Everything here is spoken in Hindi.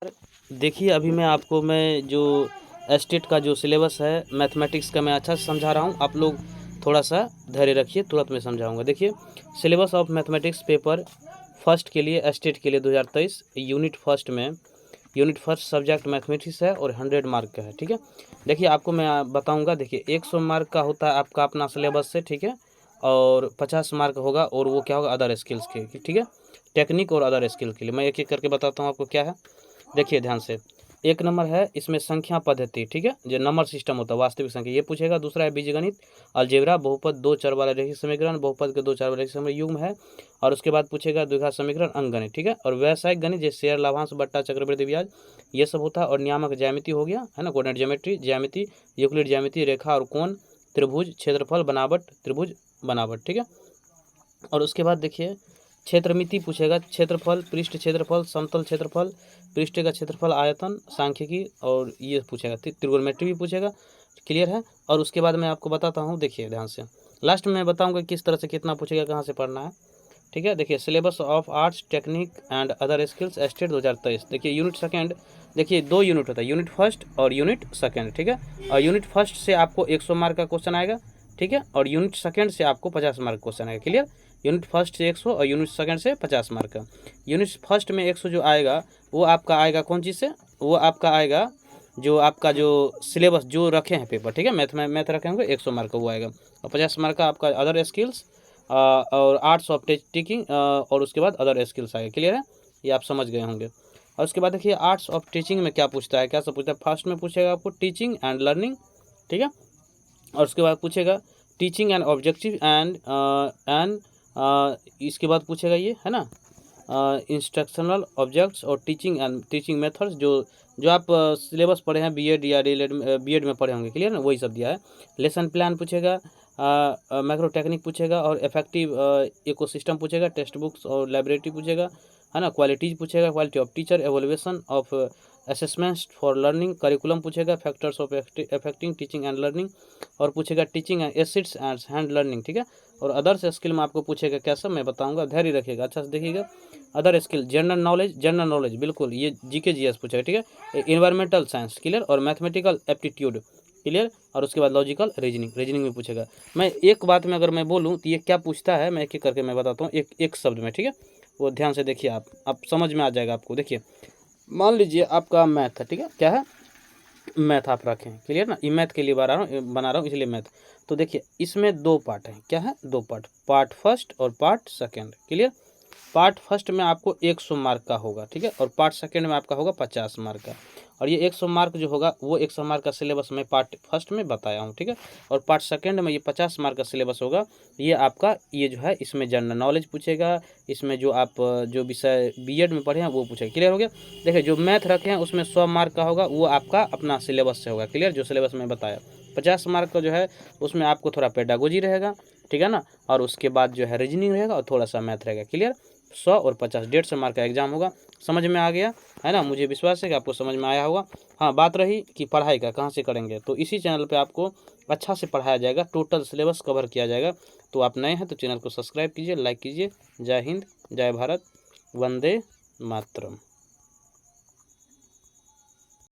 देखिए अभी मैं जो एस्टेट का जो सिलेबस है मैथमेटिक्स का मैं अच्छा से समझा रहा हूँ। आप लोग थोड़ा सा धैर्य रखिए, तुरंत मैं समझाऊंगा। देखिए syllabus of mathematics paper first के लिए एस्टेट के लिए 2023 यूनिट फर्स्ट सब्जेक्ट मैथमेटिक्स है और 100 मार्क का है। ठीक है, देखिए आपको मैं बताऊंगा। देखिए 100 मार्क का होता है आपका अपना सिलेबस से, ठीक है, और 50 मार्क होगा और वो क्या होगा अदर स्किल्स के, ठीक है, टेक्निक और अदर स्किल के लिए। मैं एक एक करके बताता हूँ आपको क्या है। देखिए ध्यान से, एक नंबर है इसमें संख्या पद्धति, ठीक है, जो नंबर सिस्टम होता है वास्तविक संख्या, ये पूछेगा। दूसरा है बीजगणित, अलजेब्रा, बहुपद, दो चर वाला रैखिक समीकरण, बहुपद के दो चर वाला रैखिक समीकरण युग्म है। और उसके बाद पूछेगा द्विघात समीकरण, अंकगणित, ठीक है। और व्यावसायिक गणित जैसे शेयर लाभांश बट्टा चक्रवृद्धि ब्याज, ये सब होता है। और नियामक ज्यामिति हो गया है ना, कोऑर्डिनेट ज्योमेट्री, ज्यामिति, यूक्लिड ज्यामिति, रेखा और कोण, त्रिभुज, क्षेत्रफल, बनावट, त्रिभुज बनावट, ठीक है। और उसके बाद देखिए क्षेत्रमिति पूछेगा, क्षेत्रफल, पृष्ठ क्षेत्रफल, समतल क्षेत्रफल, पृष्ठ का क्षेत्रफल, आयतन, सांख्यिकी, और ये पूछेगा। त्रिगोनोमेट्री भी पूछेगा, क्लियर है। और उसके बाद मैं आपको बताता हूँ, देखिए ध्यान से, लास्ट में मैं बताऊंगा किस तरह से कितना पूछेगा, कहाँ से पढ़ना है, ठीक है। देखिए syllabus of arts technique and other skills estate 2023। देखिए यूनिट सेकंड, देखिए 2 यूनिट होता है, यूनिट फर्स्ट और यूनिट सेकंड, ठीक है। और यूनिट फर्स्ट से आपको 100 मार्क का क्वेश्चन आएगा, ठीक है, और यूनिट सेकंड से आपको 50 मार्क क्वेश्चन आएगा, क्लियर। यूनिट फर्स्ट से 100 और यूनिट सेकंड से 50 मार्क का। यूनिट फर्स्ट में 100 जो आएगा वो आपका आएगा कौन चीज़ से, वो आपका आएगा जो आपका जो सिलेबस जो रखे हैं पेपर, ठीक है, मैथ रखे होंगे 100 मार्क का वो आएगा। और 50 मार्क का आपका अदर स्किल्स और आर्ट्स ऑफ टीचिंग और उसके बाद अदर स्किल्स आएगा, क्लियर है, ये आप समझ गए होंगे। और उसके बाद देखिए आर्ट्स ऑफ टीचिंग में क्या पूछता है, क्या सब पूछता है। फर्स्ट में पूछेगा आपको टीचिंग एंड लर्निंग, ठीक है। और उसके बाद पूछेगा टीचिंग एंड ऑब्जेक्टिव एंड इसके बाद पूछेगा ये है ना इंस्ट्रक्शनल ऑब्जेक्ट्स और टीचिंग एंड टीचिंग मेथड्स, जो आप सिलेबस पढ़े हैं बीएड या डीएलएड बीएड में पढ़े होंगे, क्लियर ना, वही सब दिया है। लेसन प्लान पूछेगा, मैक्रो टेक्निक पूछेगा, और इफेक्टिव इकोसिस्टम पूछेगा, टेक्स्ट बुक्स और लाइब्रेरी पूछेगा, है ना, क्वालिटीज पूछेगा, quality of teacher, evolution of assessments for learning, curriculum पूछेगा, factors of affecting teaching and learning, और पूछेगा teaching and aids and hand learning, ठीक है। और अदर्स स्किल में आपको पूछेगा क्या सब मैं बताऊंगा, धैर्य रखिएगा, अच्छा से देखिएगा। अदर स्किल जनरल नॉलेज बिल्कुल ये जीके जीएस पूछेगा, ठीक है। इन्वायरमेंटल साइंस, क्लियर, और मैथमेटिकल एप्टीट्यूड, क्लियर। और उसके बाद लॉजिकल रीजनिंग में पूछेगा। मैं एक बात में अगर मैं बोलूँ तो ये क्या पूछता है, मैं एक एक करके मैं बताता हूँ, एक एक शब्द में, ठीक है, वो ध्यान से देखिए, आप समझ में आ जाएगा आपको। देखिए मान लीजिए आपका मैथ है, ठीक है, क्या है, मैथ आप रखें, क्लियर ना, ये मैथ के लिए बना रहा हूँ इसलिए मैथ। तो देखिए इसमें 2 पार्ट हैं, क्या है, 2 पार्ट, पार्ट फर्स्ट और part second, clear. Part first में आपको 100 मार्क का होगा, ठीक है, और पार्ट सेकंड में आपका होगा 50 मार्क का। और ये 100 मार्क जो होगा वो 100 मार्क का सिलेबस मैं पार्ट फर्स्ट में बताया हूँ, ठीक है। और पार्ट सेकंड में ये 50 मार्क का सिलेबस होगा। ये आपका ये जो है इसमें जनरल नॉलेज पूछेगा, इसमें जो आप जो विषय बीएड में पढ़े हैं वो पूछेगा, क्लियर हो गया। देखिए जो मैथ रखे हैं उसमें 100 मार्क का होगा, वो आपका अपना सिलेबस से होगा, क्लियर, जो सिलेबस में बताया। 50 मार्क का जो है उसमें आपको थोड़ा पेडागोजी रहेगा, ठीक है ना, और उसके बाद जो है रीजनिंग रहेगा और थोड़ा सा मैथ रहेगा, क्लियर। 100 और 50 150 मार्क का एग्जाम होगा। समझ में आ गया है ना, मुझे विश्वास है कि आपको समझ में आया होगा। हाँ, बात रही कि पढ़ाई का कहाँ से करेंगे, तो इसी चैनल पे आपको अच्छा से पढ़ाया जाएगा, टोटल सिलेबस कवर किया जाएगा। तो आप नए हैं तो चैनल को सब्सक्राइब कीजिए, लाइक कीजिए। जय हिंद, जय भारत, वंदे मातरम।